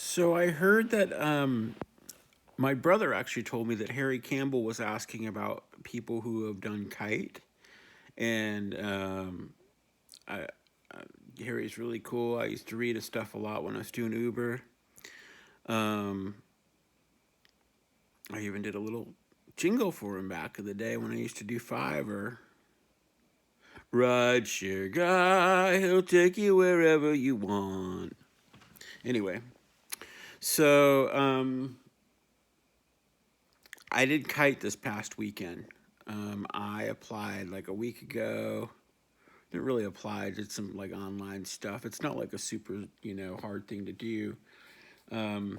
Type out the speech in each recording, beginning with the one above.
So I heard that my brother actually told me that Harry Campbell was asking about people who have done kite, and I, Harry's really cool. I used to read his stuff a lot when I was doing Uber. Um, I even did a little jingle for him back in the day when I used to do Fiverr. Ride share guy, he'll take you wherever you want. Anyway, so I did kite this past weekend. I applied like a week ago. Didn't really apply. Did some like online stuff. It's not like a super hard thing to do. Um,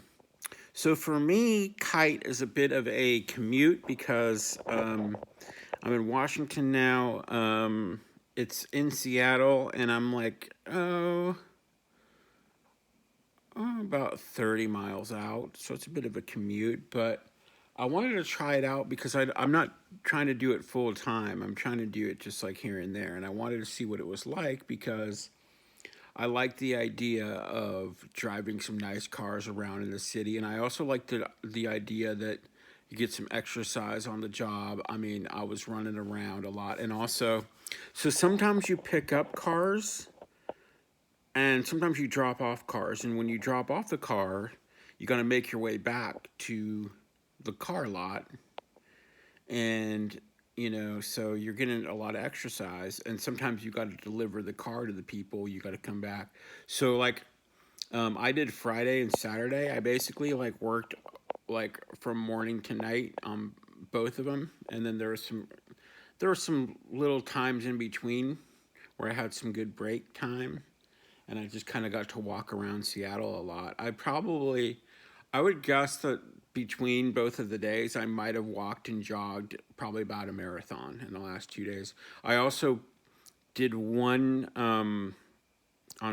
so for me, kite is a bit of a commute because I'm in Washington now. It's in Seattle, and I'm like about 30 miles out. So it's a bit of a commute, but I wanted to try it out because I'm not trying to do it full time. I'm trying to do it just like here and there. And I wanted to see what it was like because I like the idea of driving some nice cars around in the city. And I also like the idea that you get some exercise on the job. I mean, I was running around a lot. And also, so sometimes you pick up cars and sometimes you drop off cars. And when you drop off the car, you got to make your way back to the car lot, and so you're getting a lot of exercise, and sometimes you got to deliver the car to the people. You got to come back. So like I did Friday and Saturday. I basically like worked like from morning to night on both of them, and then there were some little times in between where I had some good break time, and I just kind of got to walk around Seattle a lot. I would guess that between both of the days, I might have walked and jogged probably about a marathon in the last 2 days. I also did one on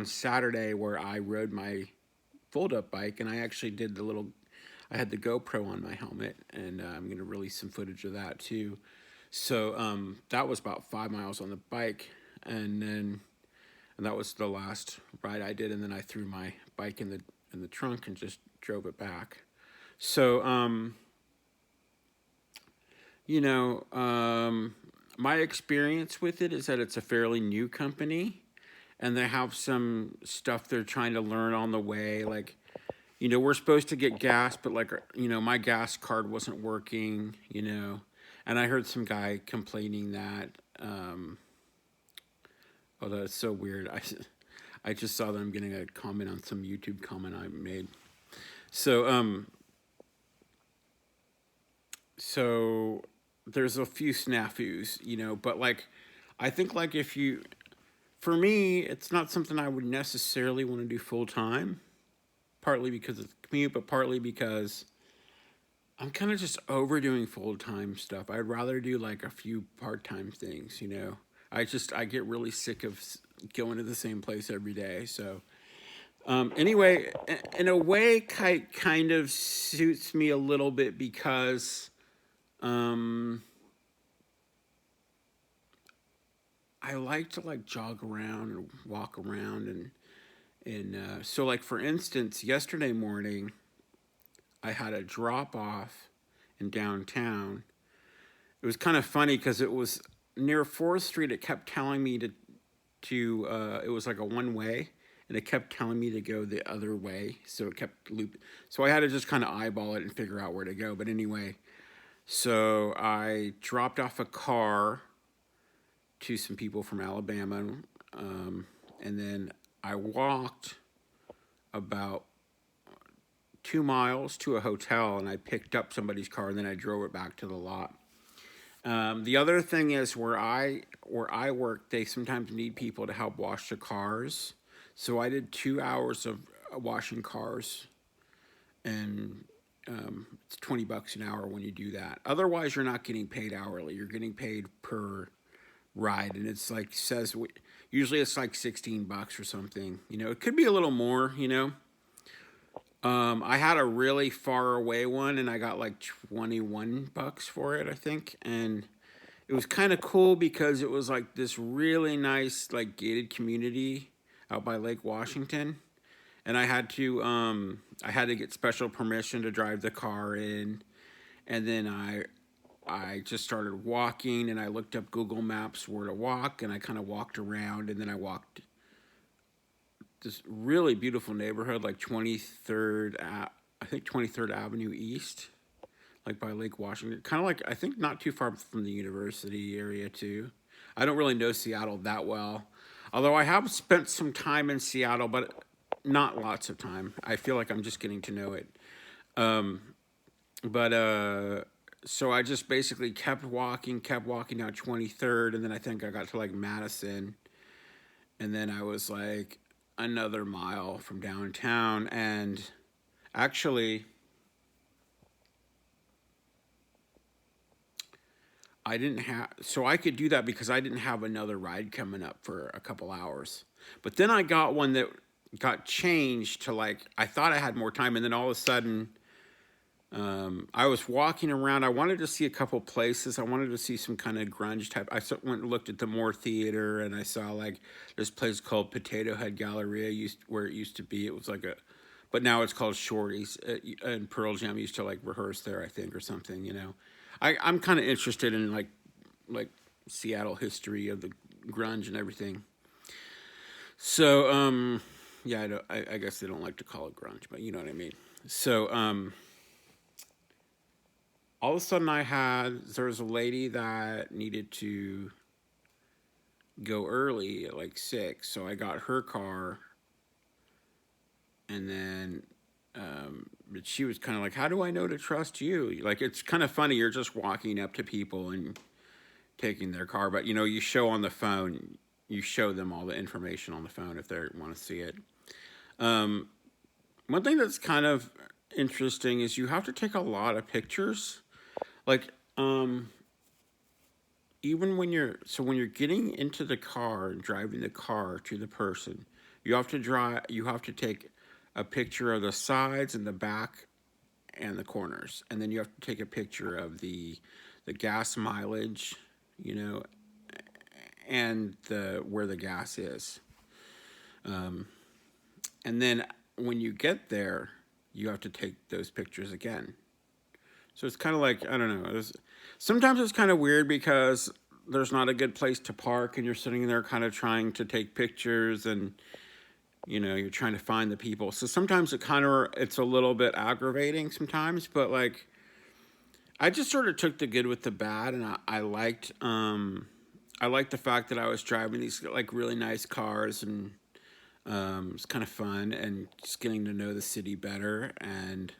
Saturday where I rode my fold up bike, and I actually did I had the GoPro on my helmet, and I'm going to release some footage of that too. So that was about 5 miles on the bike, and that was the last ride I did, and then I threw my bike in the trunk and just drove it back. So you know, my experience with it is that it's a fairly new company, and they have some stuff they're trying to learn on the way. Like, we're supposed to get gas, but like, my gas card wasn't working. And I heard some guy complaining that. Although it's so weird, I just saw them getting a comment on some YouTube comment I made. So so there's a few snafus, but like I think like if you for me, it's not something I would necessarily want to do full time, partly because of the commute, but partly because I'm kind of just overdoing full time stuff. I'd rather do like a few part time things. I get really sick of going to the same place every day. So anyway, in a way, kite kind of suits me a little bit because um, I like to like jog around and walk around, and so like for instance, yesterday morning I had a drop off in downtown. It was kind of funny because it was near Fourth Street. It kept telling me to it was like a one way, and it kept telling me to go the other way. So it kept loop. So I had to just kind of eyeball it and figure out where to go. But anyway, so I dropped off a car to some people from Alabama, and then I walked about 2 miles to a hotel, and I picked up somebody's car, and then I drove it back to the lot. The other thing is where I work, they sometimes need people to help wash the cars. So I did 2 hours of washing cars, and it's $20 an hour when you do that. Otherwise, you're not getting paid hourly. You're getting paid per ride, and it's like says usually it's like $16 or something. It could be a little more. I had a really far away one, and I got like $21 for it, I think, and it was kind of cool because it was like this really nice like gated community out by Lake Washington, and I had to I had to get special permission to drive the car in, and then I just started walking, and I looked up Google Maps where to walk, and I kind of walked around, and then I walked this really beautiful neighborhood, like 23rd, I think 23rd Avenue East, like by Lake Washington. Kind of like, I think not too far from the university area, too. I don't really know Seattle that well, although I have spent some time in Seattle, but not lots of time. I feel like I'm just getting to know it. But so I just basically kept walking down 23rd, and then I think I got to like Madison, and then I was like another mile from downtown, and actually I didn't have, so I could do that because I didn't have another ride coming up for a couple hours. But then I got one that got changed to like, I thought I had more time, and then all of a sudden I was walking around. I wanted to see a couple places. I wanted to see some kind of grunge type. Went and looked at the Moore Theater, and I saw like this place called Potato Head Galleria, where it used to be. It was like a, but now it's called Shorty's. And Pearl Jam used to like rehearse there, I think, or something. You know, I'm kind of interested in like Seattle history of the grunge and everything. So yeah, I guess they don't like to call it grunge, but you know what I mean. So all of a sudden there was a lady that needed to go early at like 6, so I got her car, and then but she was kind of like, how do I know to trust you? Like, it's kind of funny, you're just walking up to people and taking their car, but you know, you show on the phone, you show them all the information on the phone if they want to see it. One thing that's kind of interesting is you have to take a lot of pictures. Like, even when you're getting into the car and driving the car to the person, you have to take a picture of the sides and the back and the corners. And then you have to take a picture of the gas mileage, you know, and the where the gas is. And then when you get there, you have to take those pictures again. So it's kind of like, I don't know. Sometimes it's kind of weird because there's not a good place to park, and you're sitting there kind of trying to take pictures, and you know, you're trying to find the people. So sometimes it's a little bit aggravating sometimes, but like I just sort of took the good with the bad, and I liked the fact that I was driving these like really nice cars, and it's kind of fun and just getting to know the city better. And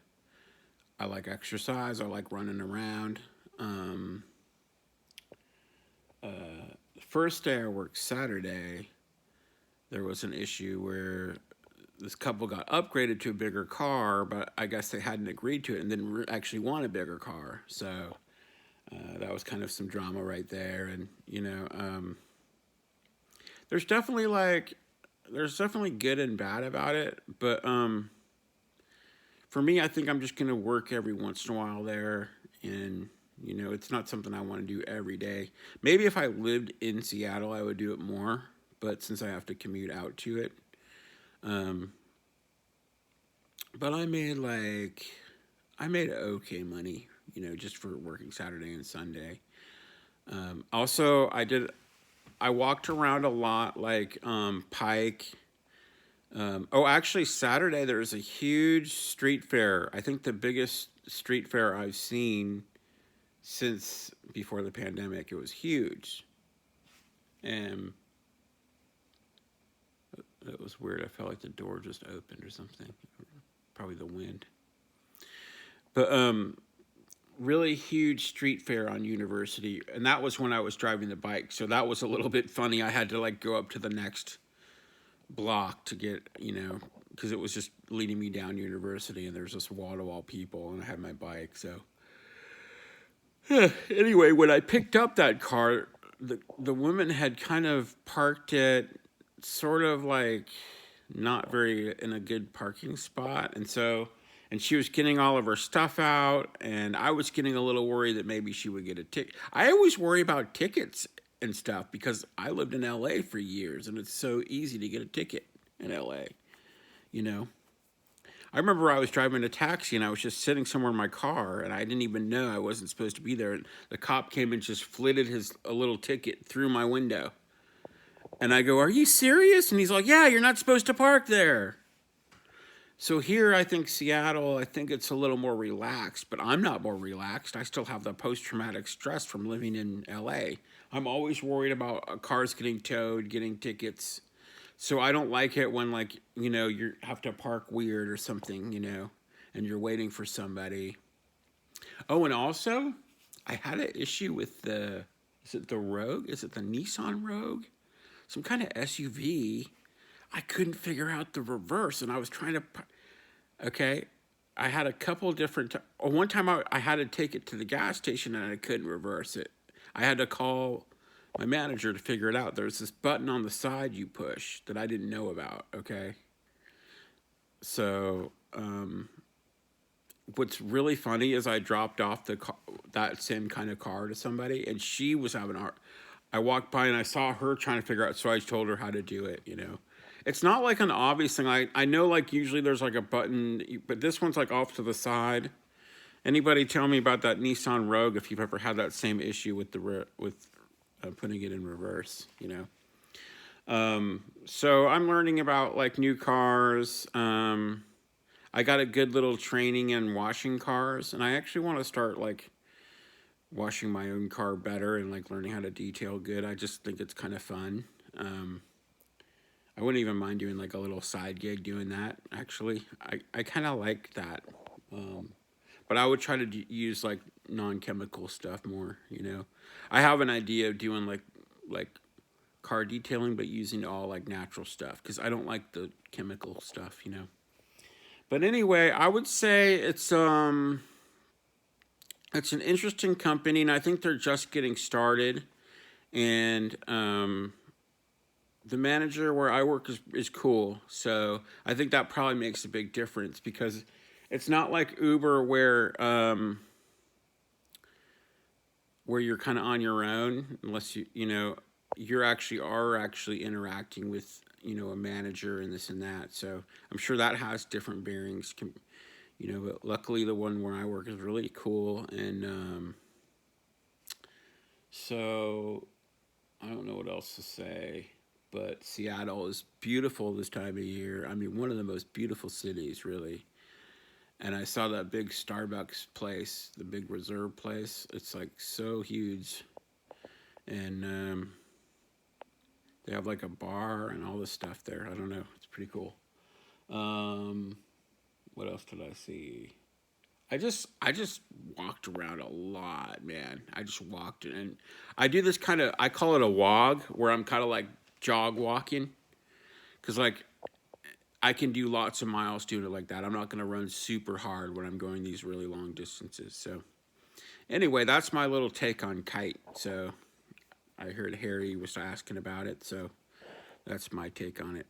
I like exercise. I like running around. The first day I worked Saturday, there was an issue where this couple got upgraded to a bigger car, but I guess they hadn't agreed to it and didn't actually want a bigger car. So that was kind of some drama right there. And you know, there's definitely good and bad about it, but for me, I think I'm just gonna work every once in a while there, and you know, it's not something I want to do every day. Maybe if I lived in Seattle, I would do it more, but since I have to commute out to it, but I made okay money, you know, just for working Saturday and Sunday. Also, I walked around a lot, like Pike. Oh, actually, Saturday there was a huge street fair. I think the biggest street fair I've seen since before the pandemic. It was huge. And it was weird. I felt like the door just opened or something. Probably the wind. But really huge street fair on University, and that was when I was driving the bike. So that was a little bit funny. I had to like go up to the next block to get, you know, because it was just leading me down University, and there's just wall-to-wall people, and I had my bike. So anyway, when I picked up that car, the woman had kind of parked it sort of like not very in a good parking spot, and she was getting all of her stuff out, and I was getting a little worried that maybe she would get a ticket. I always worry about tickets and stuff because I lived in LA for years, and it's so easy to get a ticket in LA, you know. I remember I was driving a taxi and I was just sitting somewhere in my car and I didn't even know I wasn't supposed to be there. And the cop came and just flitted a little ticket through my window. And I go, "Are you serious?" And he's like, "Yeah, you're not supposed to park there." So here, I think Seattle, I think it's a little more relaxed, but I'm not more relaxed. I still have the post-traumatic stress from living in LA. I'm always worried about cars getting towed, getting tickets. So I don't like it when, like, you have to park weird or something, and you're waiting for somebody. Oh, and also, I had an issue with is it the Rogue? Is it the Nissan Rogue? Some kind of SUV. I couldn't figure out the reverse, and I was trying to. Okay, I had a couple different. One time I had to take it to the gas station, and I couldn't reverse it. I had to call my manager to figure it out. There's this button on the side you push that I didn't know about. Okay, so what's really funny is I dropped off that same kind of car to somebody, and she was having a. I walked by and I saw her trying to figure out, so I told her how to do it. It's not like an obvious thing. I know, like, usually there's like a button, but this one's like off to the side. Anybody tell me about that Nissan Rogue if you've ever had that same issue with putting it in reverse. So I'm learning about like new cars. I got a good little training in washing cars, and I actually want to start like washing my own car better and like learning how to detail good. I just think it's kind of fun. I wouldn't even mind doing like a little side gig doing that. Actually, I kind of like that. But I would try to use like non-chemical stuff more. I have an idea of doing like car detailing, but using all like natural stuff because I don't like the chemical stuff. But anyway, I would say it's an interesting company, and I think they're just getting started. And the manager where I work is cool, so I think that probably makes a big difference because it's not like Uber where you're kind of on your own unless you're actually interacting with a manager and this and that. So I'm sure that has different bearings. But luckily the one where I work is really cool, and so I don't know what else to say. But Seattle is beautiful this time of year. I mean, one of the most beautiful cities, really. And I saw that big Starbucks place, the big reserve place. It's like so huge. And they have like a bar and all this stuff there. I don't know. It's pretty cool. Um, what else did I see? I just walked around a lot, man. I just walked and I do this I call it a wog where I'm kind of like jog walking cuz like I can do lots of miles doing it like that. I'm not going to run super hard when I'm going these really long distances. So anyway, that's my little take on Kyte. So I heard Harry was asking about it, so that's my take on it.